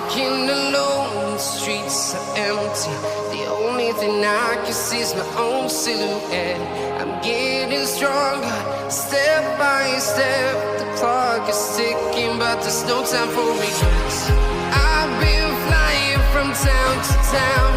Walking alone, the streets are empty. The only thing I can see is my own silhouette. I'm getting stronger, step by step. The clock is ticking, but there's no time for regrets. I've been flying from town to town,